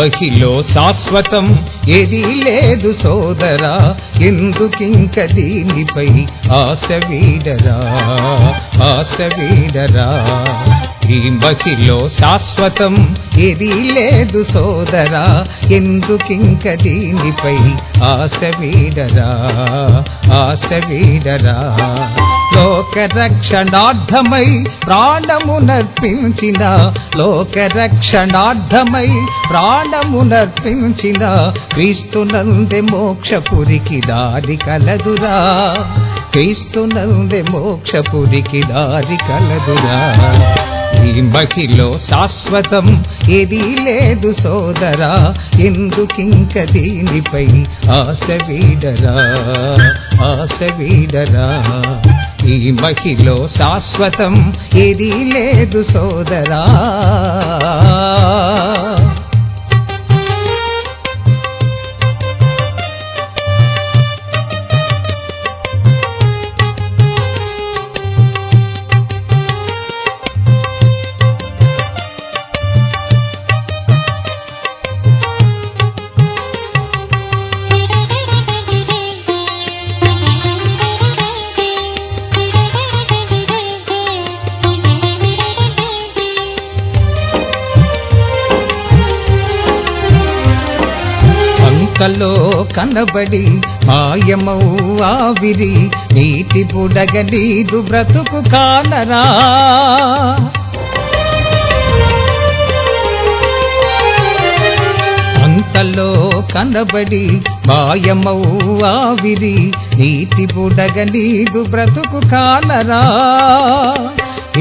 మహిలో శాశ్వతం ఏదీ లేదు సోదరా, ఎందుకింక దీనిపై ఆశ వీడరా, ఆశ వీడరా. ఈ మహిలో శాశ్వతం ఏదీ లేదు సోదరా, ఎందుకింక దీనిపై ఆశ వీడరా, ఆశ వీడరా. లోక రక్షణార్థమై ప్రాణమునర్పించిన, లోక రక్షణార్థమై ప్రాణమునర్పించిన క్రీస్తునందే మోక్షపురికి దారి కలదురా, క్రీస్తునందే మోక్షపురికి దారి కలదురా. ఈ మహిలో శాశ్వతం ఏదీ లేదు సోదరా, ఎందుకింక దీనిపై ఆశ వీడరా, ఆశ వీడరా. ఈ మహిలో శాశ్వతం ఏదీ లేదు సోదరా. అంతలో కనబడి మాయమౌ ఆవిరి, నీటి బుడగ నీదు బ్రతుకు కానరా. అంతలో కనబడి మాయమౌ ఆవిరి, నీటి బుడగ నీదు బ్రతుకు కానరా.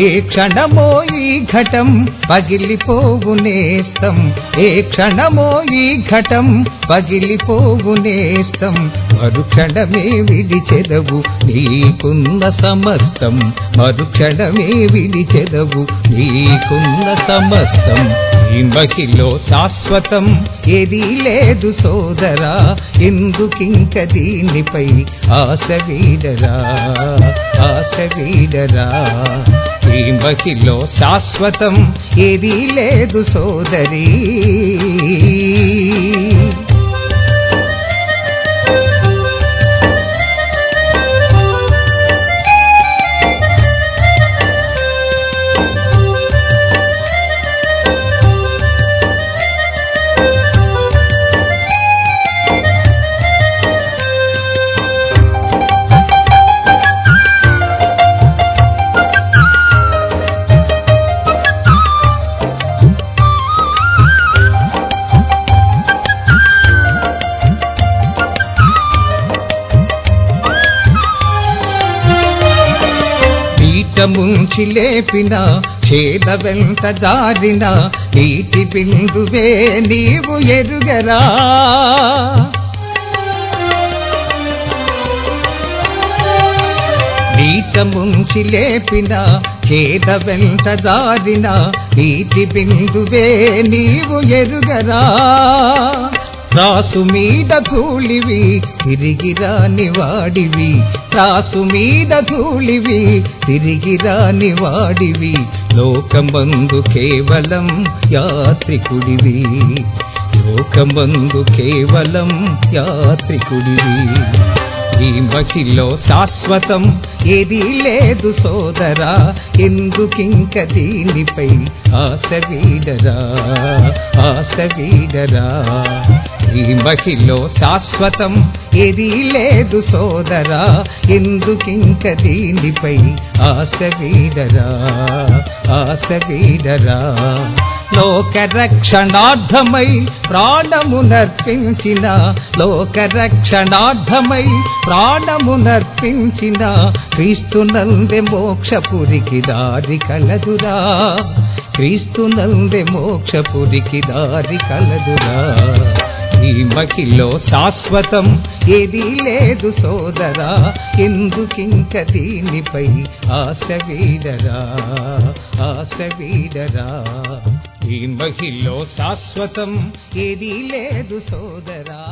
ఏ క్షణమో ఈ ఘటం పగిలిపోవు నేస్తం, ఏ క్షణమో ఈ ఘటం పగిలిపోవు నేస్తం. మరుక్షణమే విడిచెదవు నీకున్న సమస్తం, మరుక్షణమే విడిచెదవు నీకున్న సమస్తం. ఈ మహిలో శాశ్వతం ఏదీ లేదు సోదరా, ఎందుకింక దీనిపై ఆశ వీడరా, ఆశ వీడరా. ఈ మహిలో శాశ్వతం ఏదీ లేదు సోదరీ. ముంచి లేపిన చేద వెంట జారిన నీటి బిందువే నీవు ఎరుగరా. నీట ముంచి లేపిన చేద వెంట జారిన నీటి బిందువే నీవు ఎరుగరా. రాసు మీద ధూళివి తిరిగి రాని వాడివి, రాసు మీద ధూళివి తిరిగి రాని వాడివి. లోకమందు కేవలం యాత్రికుడివి, లోకమందు కేవలం యాత్రికుడివి. ఈ మహిలో శాశ్వతం ఏదీ లేదు సోదరా, ఎందుకింక దీనిపై ఆశ వీడరా, ఆశ వీడరా. ఈ మహిలో శాశ్వతం ఏదీ లేదు సోదరా, ఎందుకింక దీనిపై ఆశ వీడరా, ఆశ వీడరా. లోక రక్షణార్థమై ప్రాణమునర్పించిన, లోక రక్షణార్థమై ప్రాణమునర్పించిన క్రీస్తునందే మోక్షపురికి దారి కలదురా, క్రీస్తునందే మోక్షపురికి దారి కలదురా. ఈ మహిలో శాశ్వతం ఏదీ లేదు సోదరా, ఎందుకింక దీనిపై ఆశ వీడరా, ఆశ వీడరా. ఈ మహిలో శాశ్వతం ఏదీ లేదు సోదరా.